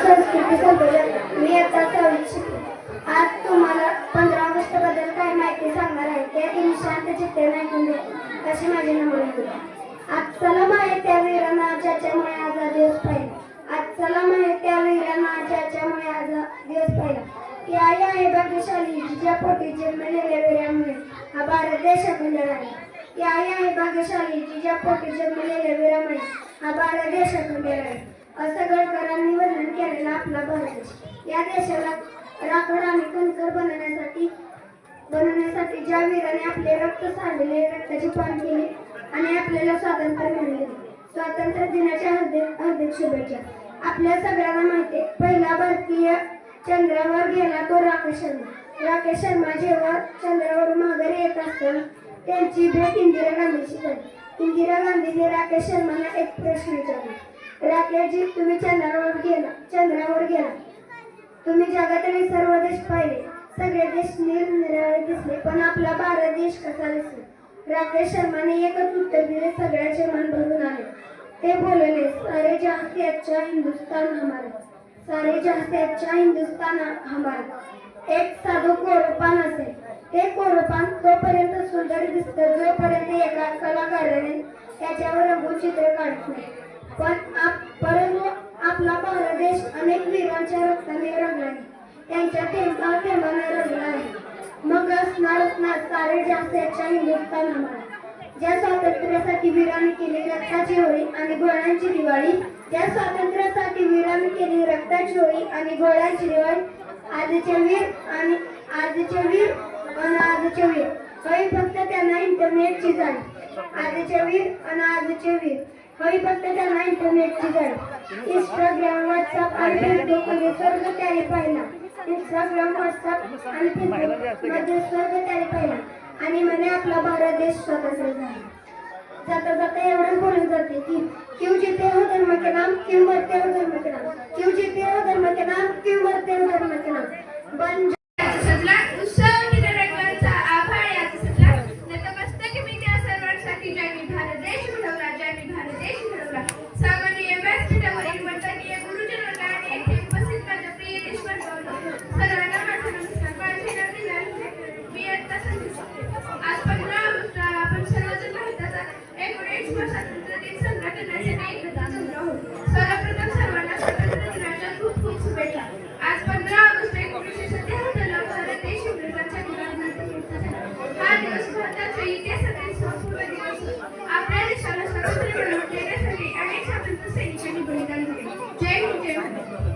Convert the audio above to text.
संस्कृती संपवली मी आता 6वीत शिकले. आज तुम्हाला 15 ऑगस्ट बद्दल काही माहिती सांगणार आहे. त्यातील शांत चित्ते ऐकून घ्या अशी माझी नम्र विनंती. आज चला माहे त्या वीरांना ज्याच्यामुळे आज हा दिवस पाहिला. आज चला माहे त्या वीरांना ज्याच्यामुळे आज हा दिवस पाहिला. ती आई आहे भाग्यशाली जिच्या पोटी जन्मलेल्या वीरांमुळे हा भारत देश अखंड राहिला. ती आई आहे भाग्यशाली जिच्या पोटी जन्मलेल्या वीरामुळे हा भारत देश अखंड राहिला. असं गडकरांनी वर्णन केलेला आपला भारत देश. या देशाला राखड आणि कणकर बनवण्यासाठी ज्या वीराने आपले रक्त सांडले, रक्ताची पान केली आणि आपल्याला स्वातंत्र्य मिळवले. स्वातंत्र्य दिनाच्या हार्दिक शुभेच्छा. आपल्या सगळ्यांना माहिती आहे, पहिला भारतीय चंद्रावर गेला तो राकेश शर्मा. राकेश शर्मा जेव्हा चंद्रावरून माघारी येत असताना त्यांची भेट इंदिरा गांधीशी झाली. इंदिरा गांधीने राकेश शर्माला एक प्रश्न विचारला. राकेशजी, तुम्ही चंद्रावर गेला, तुम्ही जगातील सर्व देश पाहिले, सगळे देश निरनिराळे दिसले, पण आपला भारत देश कसा दिसला? राकेश शर्माने एकच उत्तर दिले, सगळ्याचे मन भरून आले. ते बोलले, सारे जहां से अच्छा हिंदुस्तान हमारा, सारे जहां से अच्छा हिंदुस्तान हमारा. एक साधं कोरपान असेल, ते कोरपान तोपर्यंत सुंदर दिसतं जोपर्यंत एका कलाकाराने त्याच्यावर रंगून चित्र काढत नाही. परंतु आपला भारत देश अनेक वीरांच्या रक्ताने रंगला आहे, त्यांच्या थेंबाने रंगला आहे. मग असणार सारे जास्त अच्छा हिंदुस्तान हमारा. ज्या स्वातंत्र्यासाठी वीरांनी केली रक्ताची होळी आणि गोळ्यांची दिवाळी, ज्या स्वातंत्र्यासाठी वीरांनी केली रक्ताची होळी आणि गोळ्यांची दिवाळी, आजचे वीर होई फक्त त्यांना इंटरनेटची जाण. आजचे वीर आणि आजचे वीर होई फक्त त्यांना इंटरनेटची जाण. इंस्टाग्राम, व्हॉट्सअप आणि फेसबुक मध्ये स्वर्ग त्याने पाहिला. इंस्टाग्राम, व्हॉट्सअप आणि फेसबुक मध्ये स्वर्ग त्याने पाहिला आणि म्हणे आपला भारत देश स्वतंत्र झाला. जाता जाता एवढंच बोलून जाते की क्यों जीते हो धर्म के नाम, क्यों मरते हो धर्म के नाम.